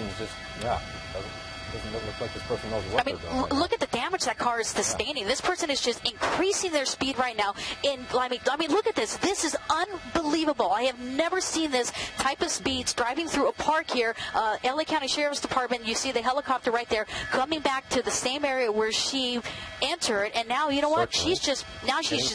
is just, yeah, doesn't look like this person knows what they're doing. Look at the damage that car is sustaining. This person is just increasing their speed right now. I mean, look at this. This is unbelievable. I have never seen this type of speeds driving through a park here. LA County Sheriff's Department, you see the helicopter right there coming back to the same area where she entered, and now, you know what? She's just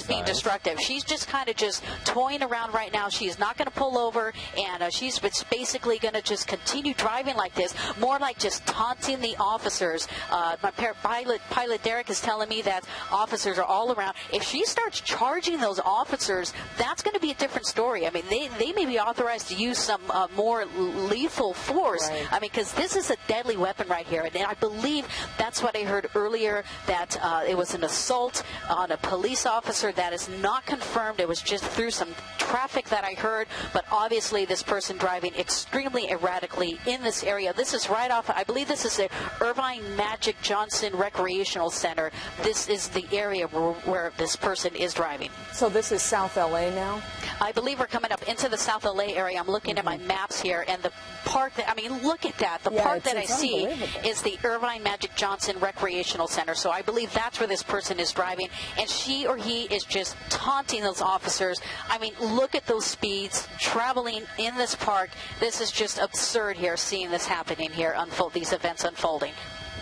being destructive. She's just kind of just toying around right now. She's not going to pull over, and she's basically going to just continue driving like this, more like just taunting the officers. My pilot Derek is telling me that officers are all around. If she starts charging those officers, that's going to be a different story. I mean, they may be authorized to use some more lethal force. Right. I mean, because this is a deadly weapon right here, and I believe that's what I heard earlier, that it was an assault on a police officer. That is not confirmed. It was just through some traffic that I heard, but obviously this person driving extremely erratically in this area. This is right off, I believe this is the Irvine Magic Johnson Recreational Center. This is the area where this person is driving. So this is South LA now? I believe we're coming up into the South LA area. I'm looking at my maps here, and the park I mean, look at that. The park that I see is the Irvine Magic Johnson Recreational Center. So I believe that's where this person is driving, and she or he is just taunting those officers. I mean, look at those speeds traveling in this park. This is just absurd here, seeing this happening here, these events unfolding.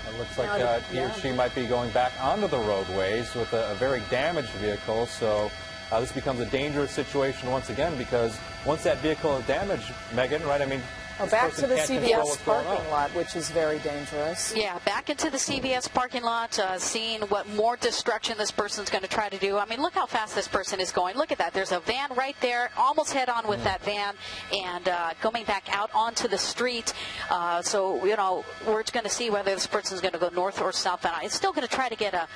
It looks like he or she might be going back onto the roadways with a very damaged vehicle, so this becomes a dangerous situation once again, because once that vehicle is damaged, Megan, right, I mean, back to the CVS parking lot, which is very dangerous. Yeah, back into the CVS parking lot, seeing what more destruction this person's going to try to do. I mean, look how fast this person is going. Look at that. There's a van right there, almost head on with that van, and going back out onto the street. So, you know, we're going to see whether this person's going to go north or south. It's still going to try to get a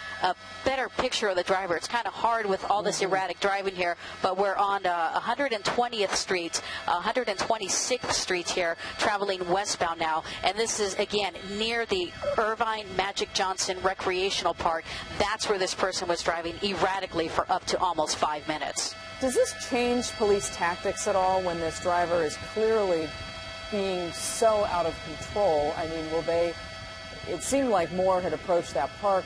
better picture of the driver. It's kind of hard with all this erratic driving here, but we're on 120th Street, 126th Street here, traveling westbound now, and this is again near the Irvine Magic Johnson Recreational Park. That's where this person was driving erratically for up to almost 5 minutes. Does this change police tactics at all when this driver is clearly being so out of control? I mean, will they? It seemed like more had approached that park.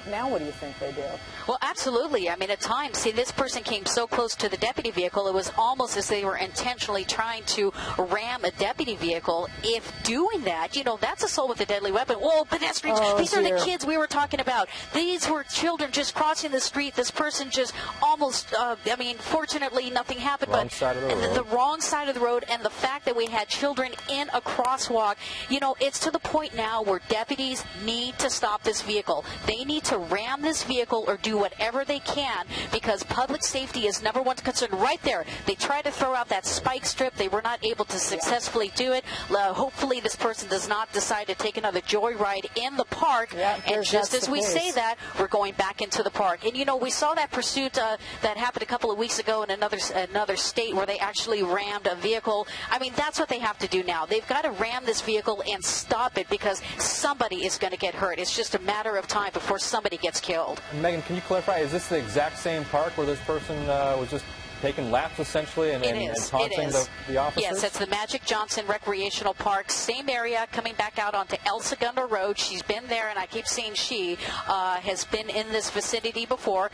Now what do you think they do? Well, absolutely. I mean, at times, see, this person came so close to the deputy vehicle, it was almost as they were intentionally trying to ram a deputy vehicle. If doing that, you know, that's assault with a deadly weapon. Whoa, pedestrians, these are the kids we were talking about. These were children just crossing the street. This person just almost, I mean, fortunately, nothing happened. Wrong side of the road. The wrong side of the road, and the fact that we had children in a crosswalk, you know, it's to the point now where deputies need to stop this vehicle. They need to ram this vehicle or do whatever they can, because public safety is number one concern. Right there, they tried to throw out that spike strip. They were not able to successfully do it. Hopefully this person does not decide to take another joyride in the park. And just as we say that, we're going back into the park. And you know, we saw that pursuit that happened a couple of weeks ago in another state where they actually rammed a vehicle. I mean, that's what they have to do now. They've got to ram this vehicle and stop it, because somebody is going to get hurt. It's just a matter of time before somebody gets killed. Megan, can you clarify, is this the exact same park where this person was just taking laps essentially and taunting the officers? Yes, it's the Magic Johnson Recreational Park, same area, coming back out onto El Segundo Road. She's been there, and I keep seeing she has been in this vicinity before.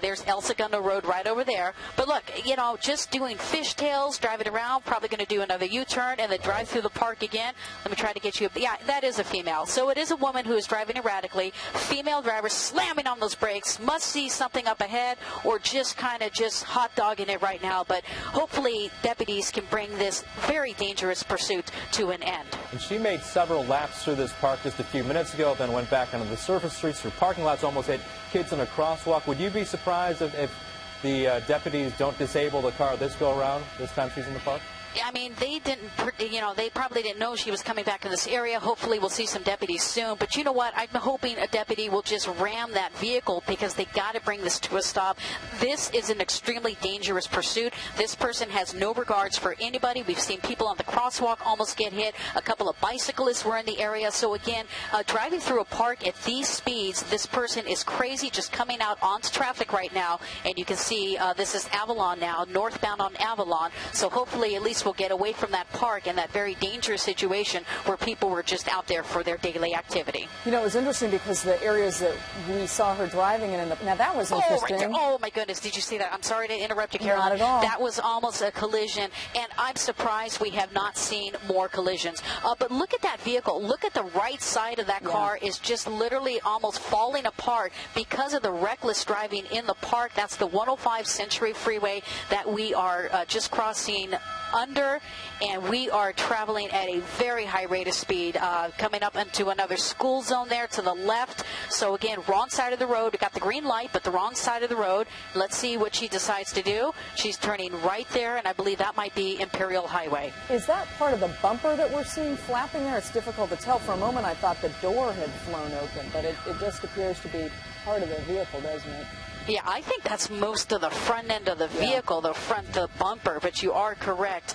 There's El Segundo Road right over there. But look, you know, just doing fishtails, driving around, probably going to do another U-turn and then drive through the park again. Let me try to get you. Yeah, that is a female. So it is a woman who is driving erratically. Female driver slamming on those brakes, must see something up ahead, or just kind of just hot dogging it right now. But hopefully deputies can bring this very dangerous pursuit to an end. And she made several laps through this park just a few minutes ago, then went back onto the surface streets through parking lots, almost hit kids in a crosswalk. Would you be surprised if the deputies don't disable the car this go around, this time she's in the park? I mean, they didn't, you know, they probably didn't know she was coming back in this area. Hopefully we'll see some deputies soon. But you know what? I'm hoping a deputy will just ram that vehicle, because they got to bring this to a stop. This is an extremely dangerous pursuit. This person has no regards for anybody. We've seen people on the crosswalk almost get hit. A couple of bicyclists were in the area. So again, driving through a park at these speeds, this person is crazy, just coming out onto traffic right now. And you can see this is Avalon now, northbound on Avalon. So hopefully at least police will get away from that park and that very dangerous situation where people were just out there for their daily activity. You know, it was interesting because the areas that we saw her driving in, now that was interesting. Oh, right there. Oh, my goodness. Did you see that? I'm sorry to interrupt you, Caroline. Not at all. That was almost a collision, and I'm surprised we have not seen more collisions. But look at that vehicle. Look at the right side of that car is just literally almost falling apart because of the reckless driving in the park. That's the 105 Century Freeway that we are just crossing under, and we are traveling at a very high rate of speed, coming up into another school zone there to the left. So again, wrong side of the road. We got the green light, but the wrong side of the road. Let's see what she decides to do. She's turning right there, and I believe that might be Imperial Highway. Is that part of the bumper that we're seeing flapping there? It's difficult to tell. For a moment, I thought the door had flown open, but it just appears to be part of the vehicle, doesn't it? Yeah, I think that's most of the front end of the vehicle, the front, the bumper, but you are correct.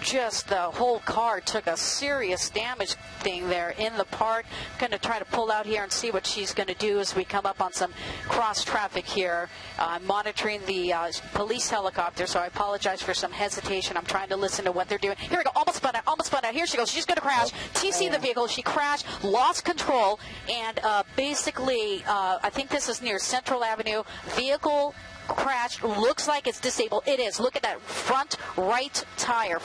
Just the whole car took a serious damage thing there in the park. Going to try to pull out here and see what she's going to do as we come up on some cross traffic here. Monitoring the police helicopter, so I apologize for some hesitation. I'm trying to listen to what they're doing. Here we go, almost spun out. Here she goes. She's going to crash. TC the vehicle. She crashed, lost control, and basically, I think this is near Central Avenue. Vehicle crashed. Looks like it's disabled. It is. Look at that front right tire.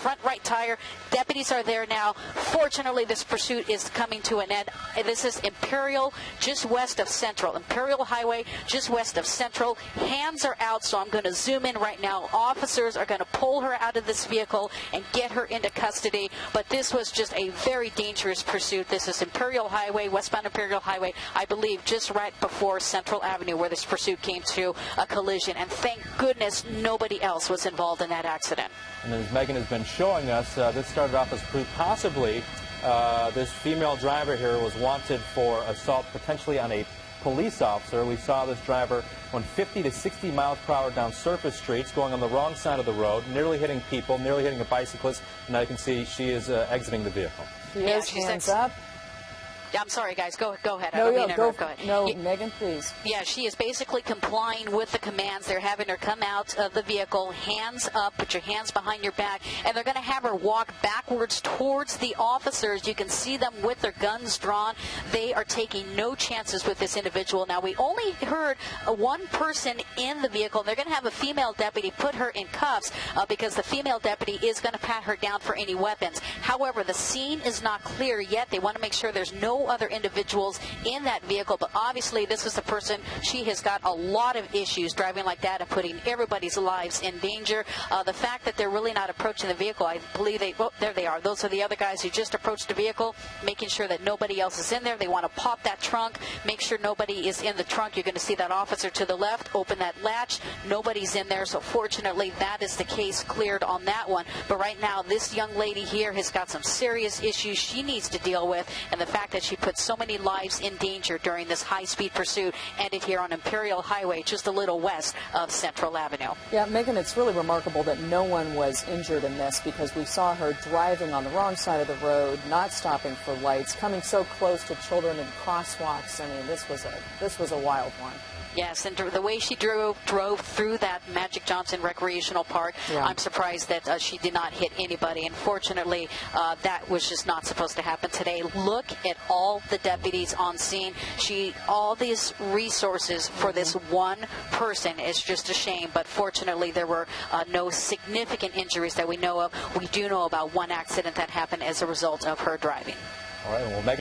Deputies are there now. Fortunately, this pursuit is coming to an end. This is Imperial, just west of Central. Imperial Highway, just west of Central. Hands are out, so I'm going to zoom in right now. Officers are going to pull her out of this vehicle and get her into custody. But this was just a very dangerous pursuit. This is Imperial Highway, westbound Imperial Highway, I believe just right before Central Avenue where this pursuit came to a collision. And thank goodness nobody else was involved in that accident. And as Megan has been showing us, this started off as possibly this female driver here was wanted for assault potentially on a police officer. We saw this driver going 50 to 60 miles per hour down surface streets, going on the wrong side of the road, nearly hitting people, nearly hitting a bicyclist. And now you can see she is exiting the vehicle. She is, hands up. I'm sorry, guys. Go ahead. No, Go ahead. No, Megan, please. Yeah, she is basically complying with the commands. They're having her come out of the vehicle, hands up, put your hands behind your back, and they're going to have her walk backwards towards the officers. You can see them with their guns drawn. They are taking no chances with this individual. Now, we only heard one person in the vehicle. They're going to have a female deputy put her in cuffs because the female deputy is going to pat her down for any weapons. However, the scene is not clear yet. They want to make sure there's no other individuals in that vehicle, but obviously this is the person. She has got a lot of issues driving like that and putting everybody's lives in danger. The fact that they're really not approaching the vehicle, I believe there they are. Those are the other guys who just approached the vehicle, making sure that nobody else is in there. They want to pop that trunk, make sure nobody is in the trunk. You're going to see that officer to the left open that latch. Nobody's in there, so fortunately that is the case cleared on that one. But right now, this young lady here has got some serious issues she needs to deal with, and the fact that she put so many lives in danger during this high-speed pursuit ended here on Imperial Highway, just a little west of Central Avenue. Yeah, Megan, it's really remarkable that no one was injured in this because we saw her driving on the wrong side of the road, not stopping for lights, coming so close to children in crosswalks. I mean, this was a wild one. Yes, and the way she drove through that Magic Johnson Recreational Park, I'm surprised that she did not hit anybody. And fortunately, that was just not supposed to happen today. Look at all the deputies on scene. All these resources for this one person is just a shame. But fortunately, there were no significant injuries that we know of. We do know about one accident that happened as a result of her driving. All right, well, Megan.